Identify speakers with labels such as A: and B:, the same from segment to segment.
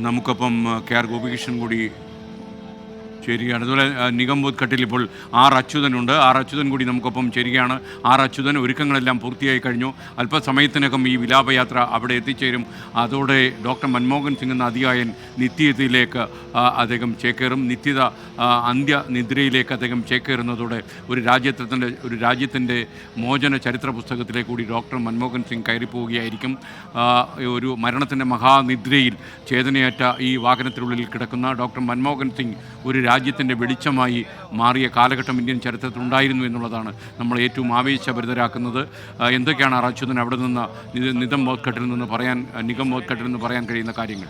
A: നമുക്കൊപ്പം കെ.ആർ. ഗോപികൃഷ്ണൻ കൂടി ചേരുകയാണ്. അതുപോലെ നിഗംബോധ് ഘട്ടിൽ ഇപ്പോൾ അച്യുതനുണ്ട്. അച്യുതൻ കൂടി നമുക്കൊപ്പം ചേരുകയാണ്. അച്യുതൻ, ഒരുക്കങ്ങളെല്ലാം പൂർത്തിയായി കഴിഞ്ഞു. അല്പസമയത്തിനകം ഈ വിലാപയാത്ര അവിടെ എത്തിച്ചേരും. അതോടെ ഡോക്ടർ മൻമോഹൻ സിംഗ് എന്ന അതികായൻ നിത്യതയിലേക്ക് അദ്ദേഹം ചേക്കേറും. അന്ത്യനിദ്രയിലേക്ക് അദ്ദേഹം ചേക്കേറുന്നതോടെ ഒരു രാജ്യത്തിൻ്റെ മോചന ചരിത്ര പുസ്തകത്തിലേക്ക് കൂടി ഡോക്ടർ മൻമോഹൻ സിംഗ് കയറിപ്പോവുകയായിരിക്കും. ഒരു മരണത്തിൻ്റെ മഹാനിദ്രയിൽ ചേതനയേറ്റ ഈ വാഹനത്തിനുള്ളിൽ കിടക്കുന്ന ഡോക്ടർ മൻമോഹൻ സിംഗ് ഒരു രാജ്യത്തിൻ്റെ വെളിച്ചമായി മാറിയ കാലഘട്ടം ഇന്ത്യൻ ചരിത്രത്തിൽ ഉണ്ടായിരുന്നു എന്നുള്ളതാണ് നമ്മൾ ഏറ്റവും ആവേശഭരിതരാക്കുന്നത്. എന്തൊക്കെയാണ് അച്യുതൻ അവിടെ നിന്ന് നിഗംബോധ് ഘട്ടിൽ നിന്ന് പറയാൻ കഴിയുന്ന കാര്യങ്ങൾ?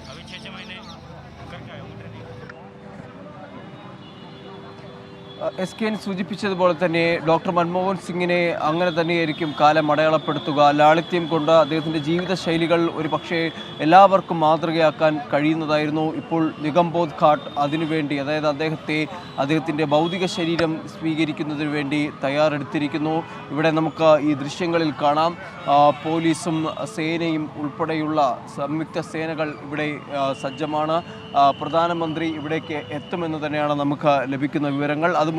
B: SKN സൂചിപ്പിച്ചതുപോലെ തന്നെ ഡോക്ടർ മൻമോഹൻ സിംഗിനെ അങ്ങനെ തന്നെയായിരിക്കും കാലം അടയാളപ്പെടുത്തുക. ലാളിത്യം കൊണ്ട് അദ്ദേഹത്തിൻ്റെ ജീവിതശൈലികൾ ഒരു പക്ഷേ എല്ലാവർക്കും മാതൃകയാക്കാൻ കഴിയുന്നതായിരുന്നു. ഇപ്പോൾ നിഗംബോധ് ഘാട്ട് അതിനുവേണ്ടി, അതായത് അദ്ദേഹത്തിൻ്റെ ഭൗതിക ശരീരം സ്വീകരിക്കുന്നതിന് വേണ്ടി തയ്യാറെടുത്തിരിക്കുന്നു. ഇവിടെ നമുക്ക് ഈ ദൃശ്യങ്ങളിൽ കാണാം, പോലീസും സേനയും ഉൾപ്പെടെയുള്ള സംയുക്ത സേനകൾ ഇവിടെ സജ്ജമാണ്. പ്രധാനമന്ത്രി ഇവിടേക്ക് എത്തുമെന്ന് തന്നെയാണ് നമുക്ക് ലഭിക്കുന്ന വിവരങ്ങൾ. അത്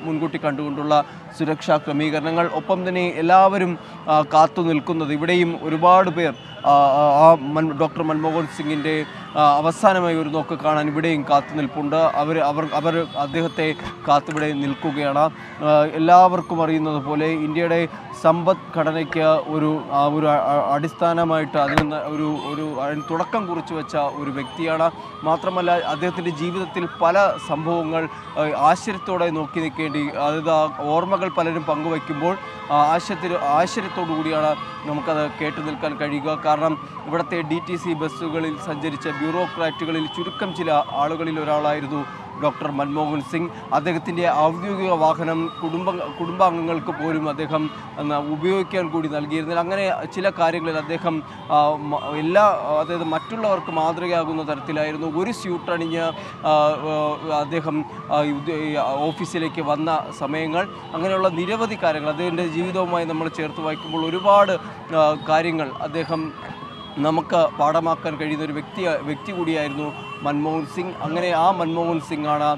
B: മുൻകൂട്ടി കണ്ടുകൊണ്ടുള്ള സുരക്ഷാ ക്രമീകരണങ്ങൾ, ഒപ്പം തന്നെ എല്ലാവരും കാത്തു നിൽക്കുന്നത്, ഇവിടെയും ഒരുപാട് പേർ ഡോക്ടർ മൻമോഹൻ സിംഗിൻ്റെ അവസാനമായി ഒരു നോക്ക് കാണാൻ ഇവിടെയും കാത്തു നിൽപ്പുണ്ട്. അവർ അദ്ദേഹത്തെ കാത്തിവിടെ നിൽക്കുകയാണ്. എല്ലാവർക്കും അറിയുന്നത് പോലെ ഇന്ത്യയുടെ സമ്പദ്ഘടനയ്ക്ക് ഒരു അടിസ്ഥാനമായിട്ട് അതിന് തുടക്കം കുറിച്ചു വെച്ച ഒരു വ്യക്തിയാണ്. മാത്രമല്ല അദ്ദേഹത്തിൻ്റെ ജീവിതത്തിൽ പല സംഭവങ്ങൾ ആശ്ചര്യത്തോടെ നോക്കി നിൽക്കേണ്ടി, അതായത് ഓർമ്മകൾ പലരും പങ്കുവയ്ക്കുമ്പോൾ ആശ്ചര്യത്തോടു കൂടിയാണ് നമുക്കത് കേട്ടു നിൽക്കാൻ കഴിയുക. കാരണം ഇവിടുത്തെ DTC ബസ്സുകളിൽ സഞ്ചരിച്ച ബ്യൂറോക്രാറ്റുകളിൽ ചുരുക്കം ചില ആളുകളിൽ ഒരാളായിരുന്നു ഡോക്ടർ മൻമോഹൻ സിംഗ്. അദ്ദേഹത്തിൻ്റെ ഔദ്യോഗിക വാഹനം കുടുംബാംഗങ്ങൾക്ക് പോലും അദ്ദേഹം ഉപയോഗിക്കാൻ കൂടി നൽകിയിരുന്നില്ല. അങ്ങനെ ചില കാര്യങ്ങളിൽ അദ്ദേഹം അതായത് മറ്റുള്ളവർക്ക് മാതൃകയാകുന്ന തരത്തിലായിരുന്നു. ഒരു സ്യൂട്ടണിഞ്ഞ് അദ്ദേഹം ഓഫീസിലേക്ക് വന്ന സമയങ്ങൾ, അങ്ങനെയുള്ള നിരവധി കാര്യങ്ങൾ അദ്ദേഹത്തിൻ്റെ ജീവിതവുമായി നമ്മൾ ചേർത്ത് വായിക്കുമ്പോൾ ഒരുപാട് കാര്യങ്ങൾ അദ്ദേഹം നമുക്ക് പാഠമാക്കാൻ കഴിയുന്ന ഒരു വ്യക്തി കൂടിയായിരുന്നു മൻമോഹൻ സിംഗ്. അങ്ങനെ ആ മൻമോഹൻ സിംഗ് ആണ്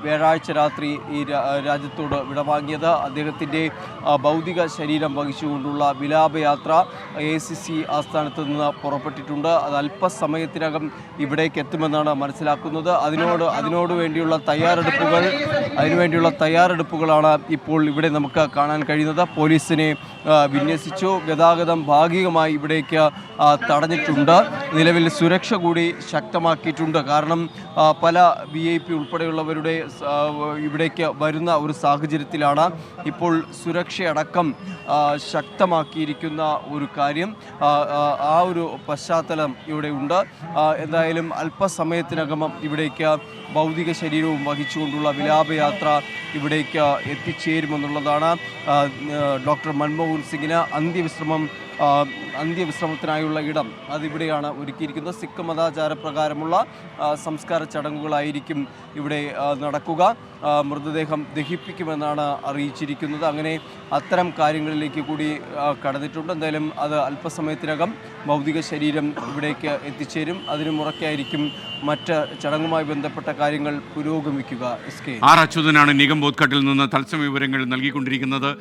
B: വ്യാഴാഴ്ച രാത്രി ഈ രാജ്യത്തോട് വിടവാങ്ങിയത്. അദ്ദേഹത്തിൻ്റെ ഭൗതിക ശരീരം വഹിച്ചുകൊണ്ടുള്ള വിലാപയാത്ര ACC ആസ്ഥാനത്ത് നിന്ന് പുറപ്പെട്ടിട്ടുണ്ട്. അത് അല്പസമയത്തിനകം ഇവിടേക്ക് എത്തുമെന്നാണ് മനസ്സിലാക്കുന്നത്. അതിനോട് വേണ്ടിയുള്ള തയ്യാറെടുപ്പുകളാണ് ഇപ്പോൾ ഇവിടെ നമുക്ക് കാണാൻ കഴിയുന്നത്. പോലീസിനെ വിന്യസിച്ചു. ഗതാഗതം ഭാഗികമായി ഇവിടേക്ക് തടഞ്ഞിട്ടുണ്ട്. നിലവിൽ സുരക്ഷ കൂടി ശക്തമാക്കിയിട്ടുണ്ട്. കാരണം പല VIP ഉൾപ്പെടെയുള്ളവരുടെ ഇവിടേക്ക് വരുന്ന ഒരു സാഹചര്യത്തിലാണ് ഇപ്പോൾ സുരക്ഷയടക്കം ശക്തമാക്കിയിരിക്കുന്ന ഒരു കാര്യം. ആ ഒരു പശ്ചാത്തലം ഇവിടെ ഉണ്ട്. എന്തായാലും അല്പസമയത്തിനകം ഇവിടേക്ക് ഭൗതിക ശരീരവും വഹിച്ചുകൊണ്ടുള്ള വിലാപയാത്ര ഇവിടേക്ക് എത്തിച്ചേരുമെന്നുള്ളതാണ്. ഡോക്ടർ മൻമോഹൻ സിംഗിന് അന്ത്യവിശ്രമത്തിനായുള്ള ഇടം അതിവിടെയാണ് ഒരുക്കിയിരിക്കുന്നത്. സിഖ് മതാചാരപ്രകാരമുള്ള സംസ്കാര ചടങ്ങുകളായിരിക്കും ഇവിടെ നടക്കുക. മൃതദേഹം ദഹിപ്പിക്കുമെന്നാണ് അറിയിച്ചിരിക്കുന്നത്. അങ്ങനെ അത്തരം കാര്യങ്ങളിലേക്ക് കൂടി കടന്നിട്ടുണ്ട്. എന്തായാലും അത് അല്പസമയത്തിനകം ഭൗതിക ശരീരം ഇവിടേക്ക് എത്തിച്ചേരും. അതിനു മുറയ്ക്കായിരിക്കും മറ്റ് ചടങ്ങുമായി ബന്ധപ്പെട്ട കാര്യങ്ങൾ പുരോഗമിക്കുക.
A: അച്യുതനാണ് നിഗംബോധ് ഘട്ടിൽ നിന്ന് തത്സമയ വിവരങ്ങൾ നൽകിക്കൊണ്ടിരിക്കുന്നത്.